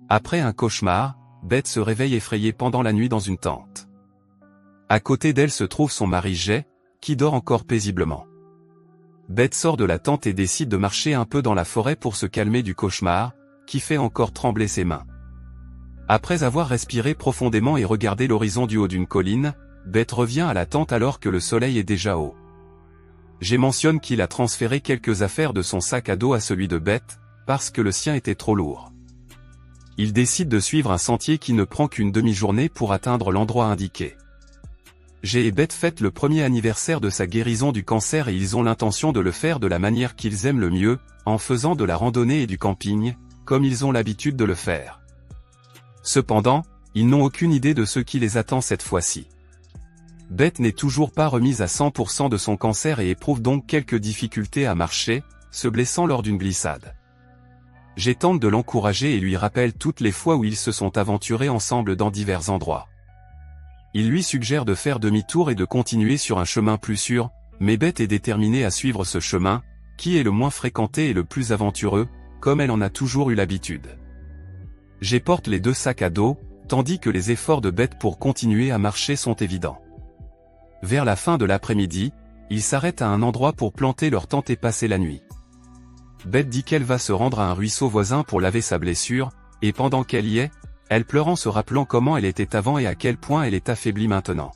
Après un cauchemar, Beth se réveille effrayée pendant la nuit dans une tente. À côté d'elle se trouve son mari Jay, qui dort encore paisiblement. Beth sort de la tente et décide de marcher un peu dans la forêt pour se calmer du cauchemar, qui fait encore trembler ses mains. Après avoir respiré profondément et regardé l'horizon du haut d'une colline, Beth revient à la tente alors que le soleil est déjà haut. Jay mentionne qu'il a transféré quelques affaires de son sac à dos à celui de Beth, parce que le sien était trop lourd. Il décide de suivre un sentier qui ne prend qu'une demi-journée pour atteindre l'endroit indiqué. Jay et Beth fêtent le premier anniversaire de sa guérison du cancer et ils ont l'intention de le faire de la manière qu'ils aiment le mieux, en faisant de la randonnée et du camping, comme ils ont l'habitude de le faire. Cependant, ils n'ont aucune idée de ce qui les attend cette fois-ci. Beth n'est toujours pas remise à 100% de son cancer et éprouve donc quelques difficultés à marcher, se blessant lors d'une glissade. Jay tente de l'encourager et lui rappelle toutes les fois où ils se sont aventurés ensemble dans divers endroits. Il lui suggère de faire demi-tour et de continuer sur un chemin plus sûr, mais Beth est déterminée à suivre ce chemin, qui est le moins fréquenté et le plus aventureux, comme elle en a toujours eu l'habitude. Jay porte les deux sacs à dos, tandis que les efforts de Beth pour continuer à marcher sont évidents. Vers la fin de l'après-midi, ils s'arrêtent à un endroit pour planter leur tente et passer la nuit. Beth dit qu'elle va se rendre à un ruisseau voisin pour laver sa blessure, et pendant qu'elle y est, elle pleure en se rappelant comment elle était avant et à quel point elle est affaiblie maintenant.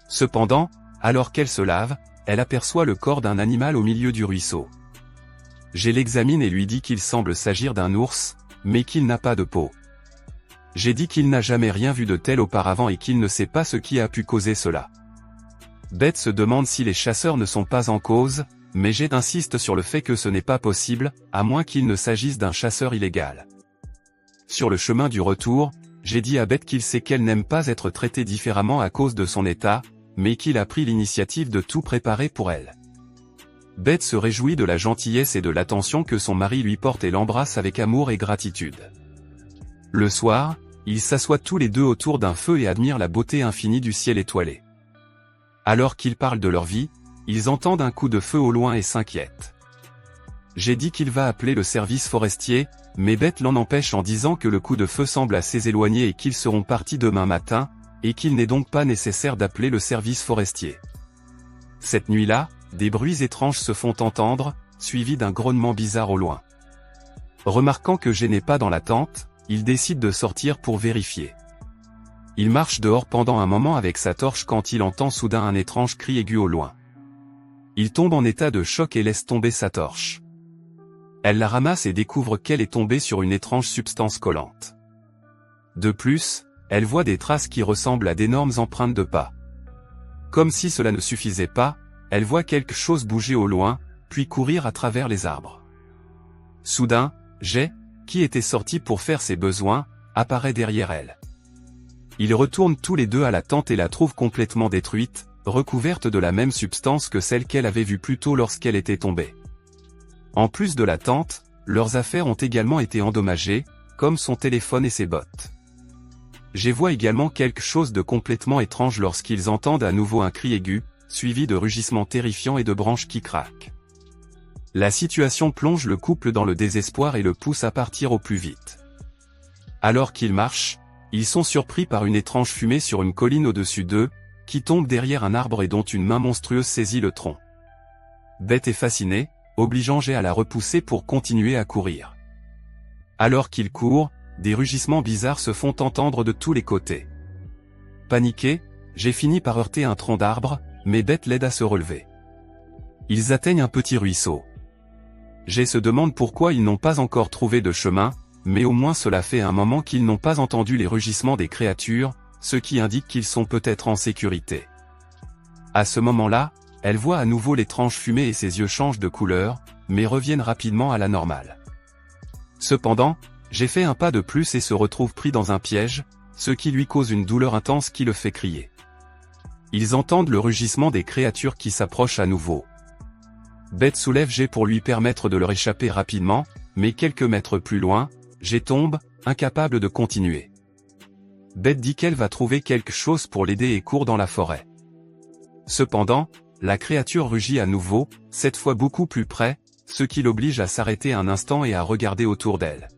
Cependant, alors qu'elle se lave, elle aperçoit le corps d'un animal au milieu du ruisseau. Jay l'examine et lui dit qu'il semble s'agir d'un ours, mais qu'il n'a pas de peau. J'ai dit qu'il n'a jamais rien vu de tel auparavant et qu'il ne sait pas ce qui a pu causer cela. Beth se demande si les chasseurs ne sont pas en cause, mais Jay insiste sur le fait que ce n'est pas possible, à moins qu'il ne s'agisse d'un chasseur illégal. Sur le chemin du retour, Jay dit à Beth qu'il sait qu'elle n'aime pas être traitée différemment à cause de son état, mais qu'il a pris l'initiative de tout préparer pour elle. Beth se réjouit de la gentillesse et de l'attention que son mari lui porte et l'embrasse avec amour et gratitude. Le soir, ils s'assoient tous les deux autour d'un feu et admirent la beauté infinie du ciel étoilé. Alors qu'ils parlent de leur vie, ils entendent un coup de feu au loin et s'inquiètent. J'ai dit qu'il va appeler le service forestier, mais Beth l'en empêche en disant que le coup de feu semble assez éloigné et qu'ils seront partis demain matin, et qu'il n'est donc pas nécessaire d'appeler le service forestier. Cette nuit-là, des bruits étranges se font entendre, suivis d'un grognement bizarre au loin. Remarquant que Jay n'est pas dans la tente, il décide de sortir pour vérifier. Il marche dehors pendant un moment avec sa torche quand il entend soudain un étrange cri aigu au loin. Il tombe en état de choc et laisse tomber sa torche. Elle la ramasse et découvre qu'elle est tombée sur une étrange substance collante. De plus, elle voit des traces qui ressemblent à d'énormes empreintes de pas. Comme si cela ne suffisait pas, elle voit quelque chose bouger au loin, puis courir à travers les arbres. Soudain, Jay, qui était sorti pour faire ses besoins, apparaît derrière elle. Ils retournent tous les deux à la tente et la trouvent complètement détruite, recouverte de la même substance que celle qu'elle avait vue plus tôt lorsqu'elle était tombée. En plus de la tente, leurs affaires ont également été endommagées, comme son téléphone et ses bottes. Jay voit également quelque chose de complètement étrange lorsqu'ils entendent à nouveau un cri aigu, suivi de rugissements terrifiants et de branches qui craquent. La situation plonge le couple dans le désespoir et le pousse à partir au plus vite. Alors qu'ils marchent, ils sont surpris par une étrange fumée sur une colline au-dessus d'eux, qui tombe derrière un arbre et dont une main monstrueuse saisit le tronc. Beth est fascinée, obligeant Jay à la repousser pour continuer à courir. Alors qu'ils courent, des rugissements bizarres se font entendre de tous les côtés. Paniqué, Jay finit par heurter un tronc d'arbre, mais Beth l'aide à se relever. Ils atteignent un petit ruisseau. Jay se demande pourquoi ils n'ont pas encore trouvé de chemin, mais au moins cela fait un moment qu'ils n'ont pas entendu les rugissements des créatures, ce qui indique qu'ils sont peut-être en sécurité. À ce moment-là, elle voit à nouveau l'étrange fumée et ses yeux changent de couleur, mais reviennent rapidement à la normale. Cependant, Jay fait un pas de plus et se retrouve pris dans un piège, ce qui lui cause une douleur intense qui le fait crier. Ils entendent le rugissement des créatures qui s'approchent à nouveau. Beth soulève Jay pour lui permettre de leur échapper rapidement, mais quelques mètres plus loin, Jay tombe, incapable de continuer. Beth dit qu'elle va trouver quelque chose pour l'aider et court dans la forêt. Cependant, la créature rugit à nouveau, cette fois beaucoup plus près, ce qui l'oblige à s'arrêter un instant et à regarder autour d'elle.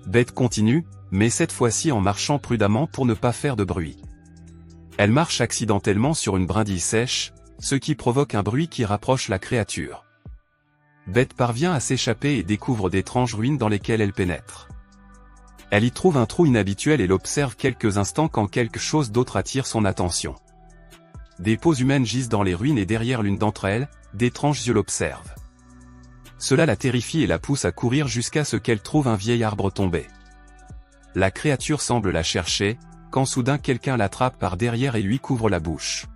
Beth continue, mais cette fois-ci en marchant prudemment pour ne pas faire de bruit. Elle marche accidentellement sur une brindille sèche, ce qui provoque un bruit qui rapproche la créature. Beth parvient à s'échapper et découvre d'étranges ruines dans lesquelles elle pénètre. Elle y trouve un trou inhabituel et l'observe quelques instants quand quelque chose d'autre attire son attention. Des peaux humaines gisent dans les ruines et derrière l'une d'entre elles, d'étranges yeux l'observent. Cela la terrifie et la pousse à courir jusqu'à ce qu'elle trouve un vieil arbre tombé. La créature semble la chercher, quand soudain quelqu'un l'attrape par derrière et lui couvre la bouche.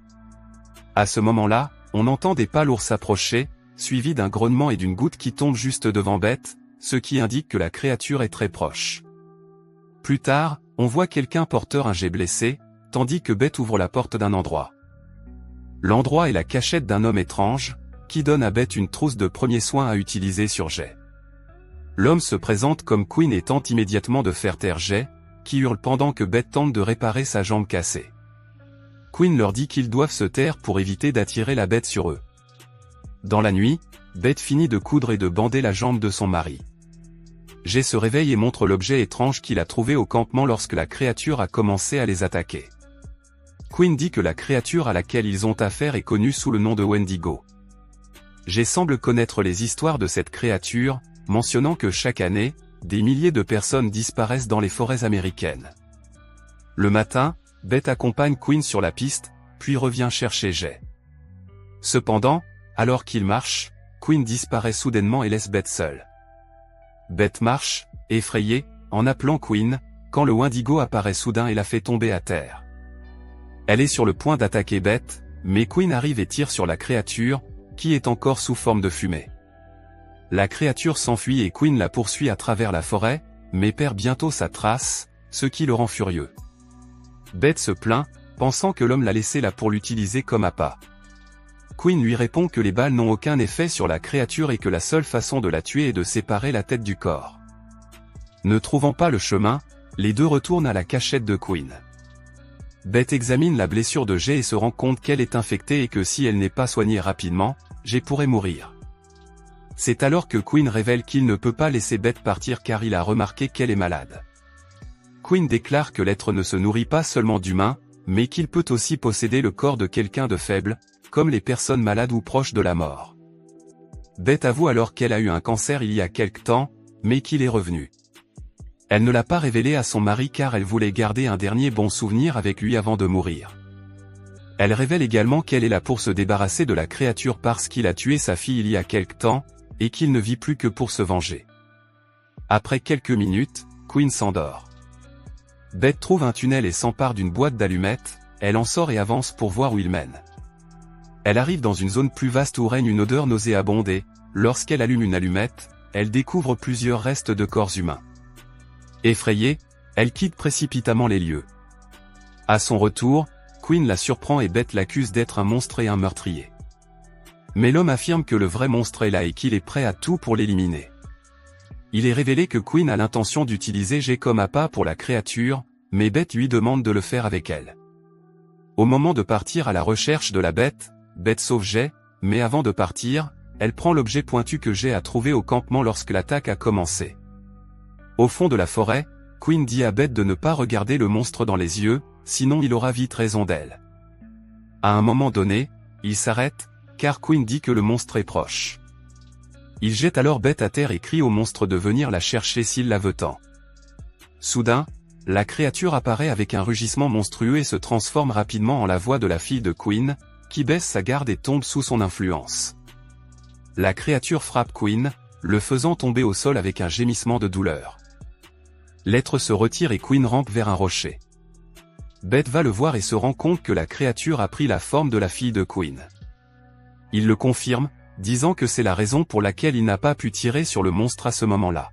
À ce moment-là, on entend des pas lourds s'approcher, suivis d'un grognement et d'une goutte qui tombe juste devant Beth, ce qui indique que la créature est très proche. Plus tard, on voit quelqu'un porteur un jet blessé, tandis que Beth ouvre la porte d'un endroit. L'endroit est la cachette d'un homme étrange, qui donne à Beth une trousse de premiers soins à utiliser sur Jay. L'homme se présente comme Quinn et tente immédiatement de faire taire Jay, qui hurle pendant que Beth tente de réparer sa jambe cassée. Quinn leur dit qu'ils doivent se taire pour éviter d'attirer la bête sur eux. Dans la nuit, Beth finit de coudre et de bander la jambe de son mari. Jay se réveille et montre l'objet étrange qu'il a trouvé au campement lorsque la créature a commencé à les attaquer. Quinn dit que la créature à laquelle ils ont affaire est connue sous le nom de Wendigo. Jay semble connaître les histoires de cette créature, mentionnant que chaque année, des milliers de personnes disparaissent dans les forêts américaines. Le matin, Beth accompagne Quinn sur la piste, puis revient chercher Jay. Cependant, alors qu'il marche, Quinn disparaît soudainement et laisse Beth seule. Beth marche, effrayée, en appelant Quinn, quand le Wendigo apparaît soudain et la fait tomber à terre. Elle est sur le point d'attaquer Beth, mais Quinn arrive et tire sur la créature, qui est encore sous forme de fumée. La créature s'enfuit et Quinn la poursuit à travers la forêt, mais perd bientôt sa trace, ce qui le rend furieux. Beth se plaint, pensant que l'homme l'a laissé là pour l'utiliser comme appât. Quinn lui répond que les balles n'ont aucun effet sur la créature et que la seule façon de la tuer est de séparer la tête du corps. Ne trouvant pas le chemin, les deux retournent à la cachette de Quinn. Beth examine la blessure de Jay et se rend compte qu'elle est infectée et que si elle n'est pas soignée rapidement, Jay pourrait mourir. C'est alors que Quinn révèle qu'il ne peut pas laisser Beth partir car il a remarqué qu'elle est malade. Quinn déclare que l'être ne se nourrit pas seulement d'humains, mais qu'il peut aussi posséder le corps de quelqu'un de faible, comme les personnes malades ou proches de la mort. Beth avoue alors qu'elle a eu un cancer il y a quelque temps, mais qu'il est revenu. Elle ne l'a pas révélé à son mari car elle voulait garder un dernier bon souvenir avec lui avant de mourir. Elle révèle également qu'elle est là pour se débarrasser de la créature parce qu'il a tué sa fille il y a quelque temps, et qu'il ne vit plus que pour se venger. Après quelques minutes, Quinn s'endort. Beth trouve un tunnel et s'empare d'une boîte d'allumettes, elle en sort et avance pour voir où il mène. Elle arrive dans une zone plus vaste où règne une odeur nauséabonde et, lorsqu'elle allume une allumette, elle découvre plusieurs restes de corps humains. Effrayée, elle quitte précipitamment les lieux. À son retour, Quinn la surprend et Beth l'accuse d'être un monstre et un meurtrier. Mais l'homme affirme que le vrai monstre est là et qu'il est prêt à tout pour l'éliminer. Il est révélé que Quinn a l'intention d'utiliser Jay comme appât pour la créature, mais Beth lui demande de le faire avec elle. Au moment de partir à la recherche de la bête, Beth sauve Jay, mais avant de partir, elle prend l'objet pointu que Jay a trouvé au campement lorsque l'attaque a commencé. Au fond de la forêt, Quinn dit à Beth de ne pas regarder le monstre dans les yeux, sinon il aura vite raison d'elle. À un moment donné, il s'arrête, car Quinn dit que le monstre est proche. Il jette alors Beth à terre et crie au monstre de venir la chercher s'il la veut tant. Soudain, la créature apparaît avec un rugissement monstrueux et se transforme rapidement en la voix de la fille de Quinn, qui baisse sa garde et tombe sous son influence. La créature frappe Quinn, le faisant tomber au sol avec un gémissement de douleur. L'être se retire et Quinn rampe vers un rocher. Beth va le voir et se rend compte que la créature a pris la forme de la fille de Quinn. Il le confirme, disant que c'est la raison pour laquelle il n'a pas pu tirer sur le monstre à ce moment-là.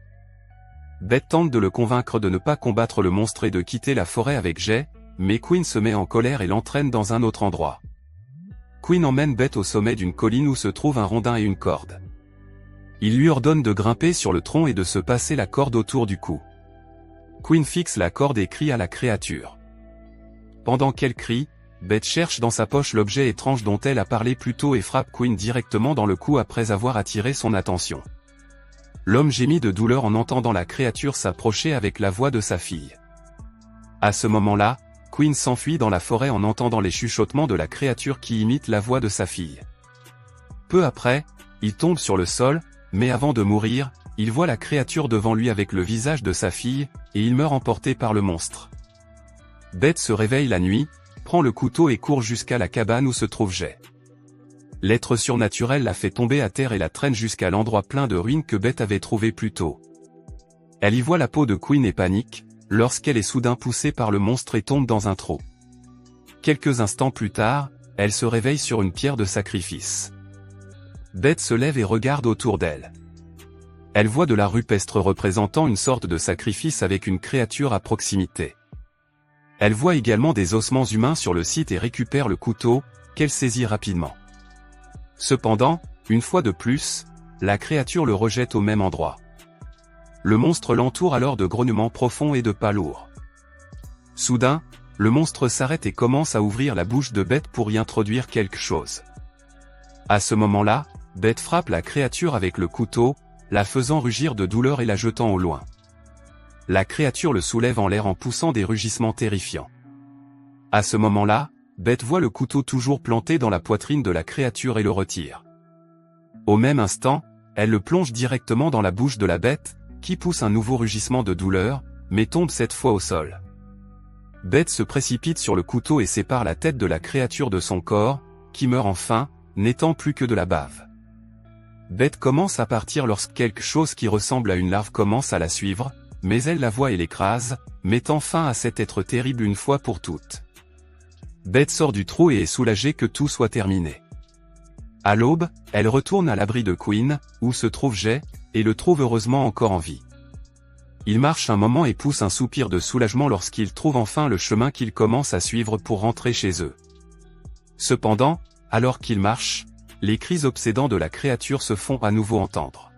Beth tente de le convaincre de ne pas combattre le monstre et de quitter la forêt avec Jay, mais Quinn se met en colère et l'entraîne dans un autre endroit. Quinn emmène Beth au sommet d'une colline où se trouve un rondin et une corde. Il lui ordonne de grimper sur le tronc et de se passer la corde autour du cou. Quinn fixe la corde et crie à la créature. Pendant qu'elle crie, Beth cherche dans sa poche l'objet étrange dont elle a parlé plus tôt et frappe Quinn directement dans le cou après avoir attiré son attention. l'homme gémit de douleur en entendant la créature s'approcher avec la voix de sa fille. À ce moment-là, Quinn s'enfuit dans la forêt en entendant les chuchotements de la créature qui imite la voix de sa fille. Peu après, il tombe sur le sol, mais avant de mourir, il voit la créature devant lui avec le visage de sa fille, et il meurt emporté par le monstre. Beth se réveille la nuit, prend le couteau et court jusqu'à la cabane où se trouve Jay. L'être surnaturel la fait tomber à terre et la traîne jusqu'à l'endroit plein de ruines que Beth avait trouvé plus tôt. Elle y voit la peau de Quinn et panique, lorsqu'elle est soudain poussée par le monstre et tombe dans un trou. Quelques instants plus tard, elle se réveille sur une pierre de sacrifice. Beth se lève et regarde autour d'elle. Elle voit de la rupestre représentant une sorte de sacrifice avec une créature à proximité. Elle voit également des ossements humains sur le site et récupère le couteau, qu'elle saisit rapidement. Cependant, une fois de plus, la créature le rejette au même endroit. Le monstre l'entoure alors de grognements profonds et de pas lourds. Soudain, le monstre s'arrête et commence à ouvrir la bouche de Beth pour y introduire quelque chose. À ce moment-là, Beth frappe la créature avec le couteau, la faisant rugir de douleur et la jetant au loin. La créature le soulève en l'air en poussant des rugissements terrifiants. À ce moment-là, Beth voit le couteau toujours planté dans la poitrine de la créature et le retire. Au même instant, elle le plonge directement dans la bouche de la bête, qui pousse un nouveau rugissement de douleur, mais tombe cette fois au sol. Beth se précipite sur le couteau et sépare la tête de la créature de son corps, qui meurt enfin, n'étant plus que de la bave. Beth commence à partir lorsque quelque chose qui ressemble à une larve commence à la suivre, mais elle la voit et l'écrase, mettant fin à cet être terrible une fois pour toutes. Beth sort du trou et est soulagée que tout soit terminé. À l'aube, elle retourne à l'abri de Quinn, où se trouve Jay, et le trouve heureusement encore en vie. Il marche un moment et pousse un soupir de soulagement lorsqu'il trouve enfin le chemin qu'il commence à suivre pour rentrer chez eux. Cependant, alors qu'il marche, les cris obsédants de la créature se font à nouveau entendre.